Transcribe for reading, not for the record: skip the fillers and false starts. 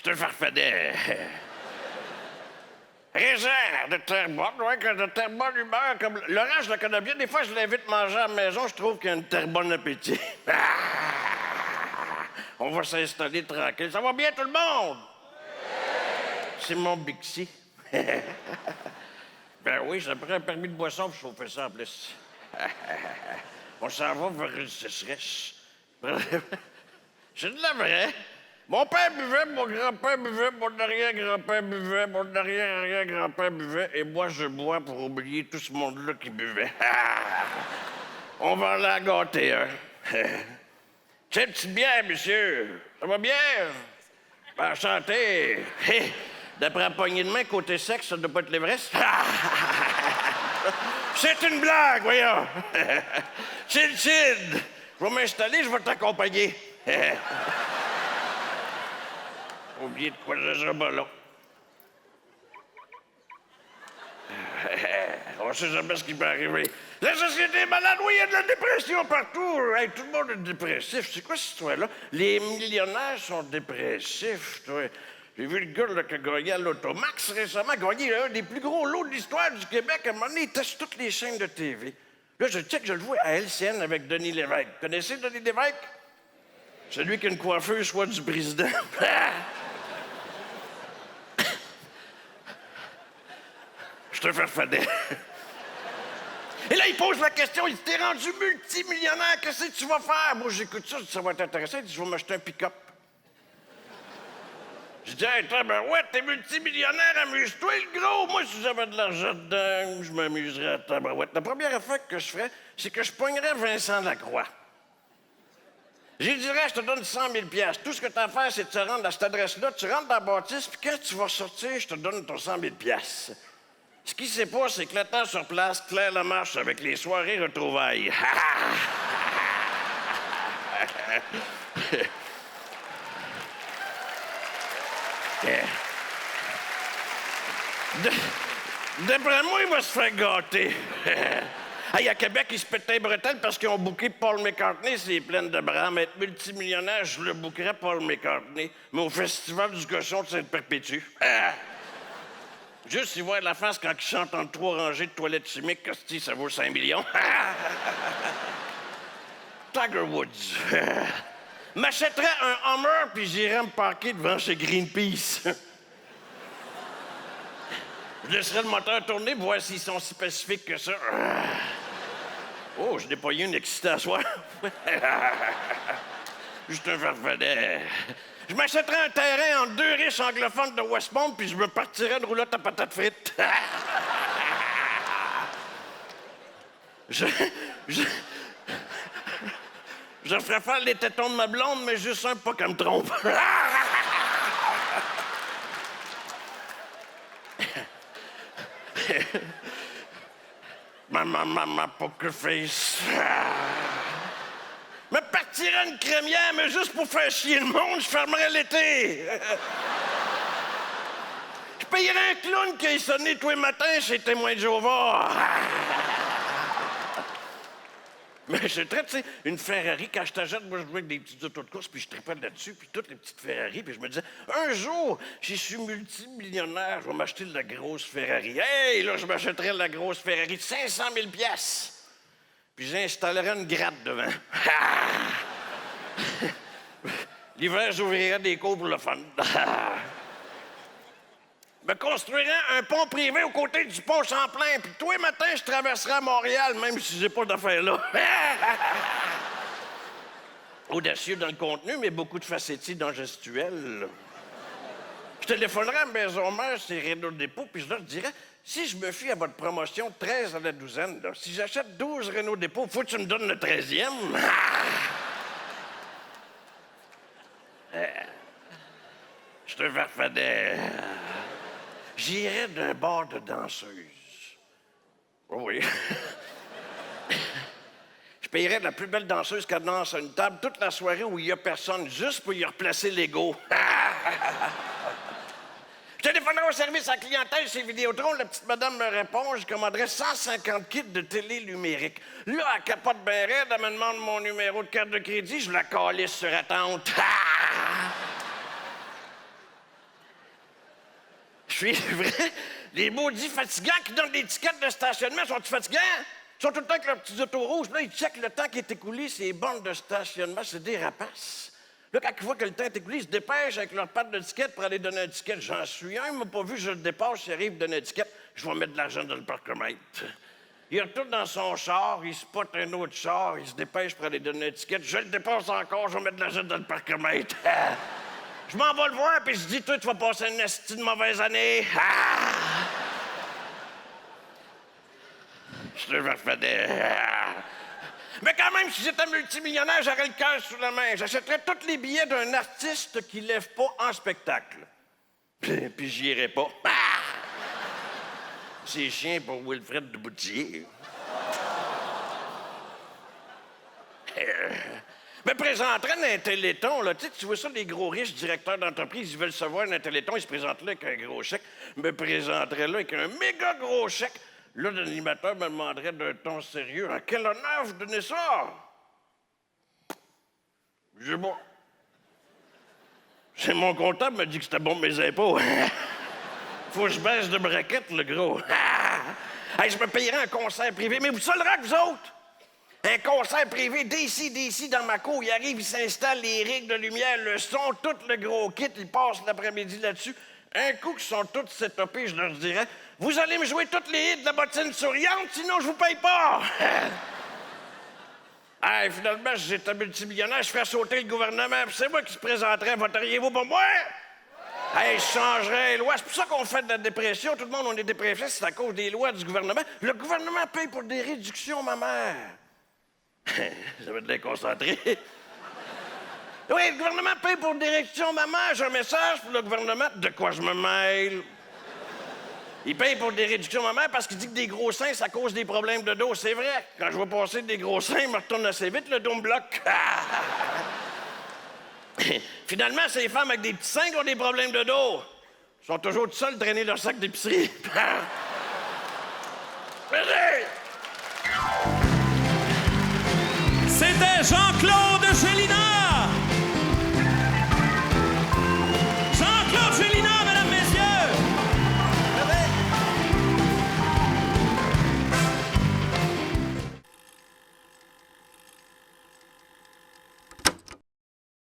te farfadais. Raisin de Terrebonne, ouais, que de Terrebonne humeur, comme Laurent, je le connais bien. Des fois, je l'invite manger à la maison, je trouve qu'il a un Terrebonne appétit. On va s'installer tranquille. Ça va bien, tout le monde? C'est mon Bixi. Ben oui, ça prend un permis de boisson pour chauffer ça en plus. On s'en va vers une sécheresse. C'est de la vraie. Mon père buvait, mon grand-père buvait, mon arrière-grand-père buvait, mon arrière-arrière-grand-père buvait, et moi, je bois pour oublier tout ce monde-là qui buvait. On va la gâter, hein? C'est une petite bière, monsieur. Ça va bien? Ben, santé. D'après la poignée de main, côté sexe, ça doit pas être l'Everest. C'est une blague, voyons. Chill. Je vais m'installer, je vais t'accompagner. Oublié de quoi je serai pas là. On sait jamais ce qui peut arriver. La société est malade, oui, il y a de la dépression partout. Hey, tout le monde est dépressif. C'est quoi cette histoire-là? Les millionnaires sont dépressifs, toi. J'ai vu le gars là, qui a gagné à l'Automax récemment, gagné un des plus gros lots de l'histoire du Québec. À un moment donné, il teste toutes les chaînes de TV. Là, je le vois à LCN avec Denis Lévesque. Connaissez Denis Lévesque? Celui qui a une coiffeuse soit du président. Je te farfadais. Et là, il pose la question, il t'est rendu multimillionnaire, qu'est-ce que tu vas faire? Moi, j'écoute ça, ça va t'intéresser. Il dit, je vais m'acheter un pick-up. Je dis, hey, ouais, t'es multimillionnaire, amuse-toi, le gros. Moi, si j'avais de l'argent dedans, je m'amuserais à tabarouette. La première affaire que je ferais, c'est que je pognerais Vincent Lacroix. J'ai dit, je te donne 100 000 $. Tout ce que t'as à faire, c'est de te rendre à cette adresse-là, tu rentres dans la bâtisse, puis quand tu vas sortir, je te donne ton 100 000 $. Ce qui s'est pas, c'est que le temps sur place, Claire Lamarche avec les soirées retrouvailles. D'après moi, il va se faire gâter. Hey, à Québec, ils se pétaient les bretelles parce qu'ils ont booké Paul McCartney, c'est plein de bras. Mais être multimillionnaire, je le bookerais Paul McCartney, mais au Festival du Cochon de Sainte-Perpétue. Juste y voir la face quand il chante entre 3 rangées de toilettes chimiques, que ça vaut 5 millions. Tiger Woods. M'achèterais un Hummer, puis j'irais me parquer devant chez Greenpeace. Je laisserais le moteur tourner pour voir s'ils sont si spécifiques que ça. Oh, je n'ai pas eu une excitée à soir. Juste un farfadet. Je m'achèterais un terrain entre 2 riches anglophones de Westmount, puis je me partirais de roulotte à patates frites. Je ferais faire les tétons de ma blonde, mais juste un pas qu'elle me trompe. Ma poker face. Me partirais une crémière, mais juste pour faire chier le monde, je fermerais l'été. Je payerais un clown qui ait sonné tous les matins chez Témoin de Jéhovah. Mais je traite, tu sais, une Ferrari, quand je t'achète, moi, je jouais avec des petites autos de course, puis je tripais là-dessus, puis toutes les petites Ferrari, puis je me disais, un jour, si je suis multimillionnaire, je vais m'acheter de la grosse Ferrari. Hey, là, je m'achèterais la grosse Ferrari de 500 000 $. Puis j'installerais une gratte devant. L'hiver, j'ouvrirais des cours pour le fun. Me construirais un pont privé aux côtés du pont Champlain, puis tous les matins, je traverserais à Montréal, même si j'ai pas d'affaires là. Audacieux dans le contenu, mais beaucoup de facéties dans le gestuel. Je téléphonerais à Maison Mère, c'est Renault Dépôt, puis je leur dirais, si je me fie à votre promotion 13 à la douzaine, là, si j'achète 12 Renault Dépôt, faut que tu me donnes le 13e. Je te farfadais. J'irais d'un bar de danseuse. Oh oui. Je payerais la plus belle danseuse qui danse à une table toute la soirée où il n'y a personne, juste pour y replacer l'ego. Je téléphonerai au service à la clientèle chez Vidéotron. La petite madame me répond. Je commanderais 150 kits de télé numérique. Là, elle capote bien raide. Elle me demande mon numéro de carte de crédit. Je la calisse sur attente. suis vrai. Les maudits fatigants qui donnent des tickets de stationnement, sont-ils fatigants? Ils sont tout le temps avec leurs petits autos rouges. Là, ils checkent le temps qui est écoulé, ces bornes de stationnement, c'est des rapaces. Là, quand ils voient que le temps est écoulé, ils se dépêchent avec leur patte de ticket pour aller donner un ticket. J'en suis un, il m'a pas vu, je le dépasse, il arrive donner un ticket. Je vais mettre de l'argent dans le parcomètre. Il retourne dans son char, il spot un autre char, il se dépêche pour aller donner un ticket. Je le dépasse encore, je vais mettre de l'argent dans le parcomètre. Je m'en vais le voir, puis je dis, toi, tu vas passer une esti de mauvaise année. Je te refaisais. Mais quand même, si j'étais multimillionnaire, j'aurais le cœur sous la main. J'achèterais tous les billets d'un artiste qui lève pas en spectacle. Puis j'y irais pas. C'est chien pour Wilfred de Boutier. Me présenterait dans un téléthon, là. Tu vois ça, les gros riches directeurs d'entreprise, ils veulent se voir dans un téléthon, ils se présentent là avec un gros chèque. Me présenterait là avec un méga gros chèque. Là, l'animateur me demanderait d'un ton sérieux, « À quel honneur vous donnez ça? » Je dis, bon. C'est mon comptable m'a dit que c'était bon mes impôts. Faut que je baisse de braquette, le gros. Hey, je me payerais un concert privé, mais vous ça le rock, vous autres? Un concert privé, d'ici, dans ma cour, il arrive, il s'installe, les rigues de lumière, le son, tout le gros kit, il passe l'après-midi là-dessus. Un coup qu'ils sont tous setupés, je leur dirais, vous allez me jouer toutes les hits de la bottine souriante, sinon je vous paye pas. Hey, finalement, si j'étais multimillionnaire, je ferais sauter le gouvernement, puis c'est moi qui se présenterais, voteriez-vous pour moi? Hey, je changerais les lois. C'est pour ça qu'on fait de la dépression. Tout le monde, on est dépressif, c'est à cause des lois du gouvernement. Le gouvernement paye pour des réductions, ma mère. Ça va être déconcentré. Oui, le gouvernement paye pour des réductions, ma mère. J'ai un message pour le gouvernement. De quoi je me mêle? Il paye pour des réductions, ma mère, parce qu'il dit que des gros seins, ça cause des problèmes de dos. C'est vrai. Quand je vois passer des gros seins, il me retourne assez vite, le dos me bloque. Finalement, c'est les femmes avec des petits seins qui ont des problèmes de dos. Ils sont toujours tout seuls traîner leur sac d'épicerie. C'était Jean-Claude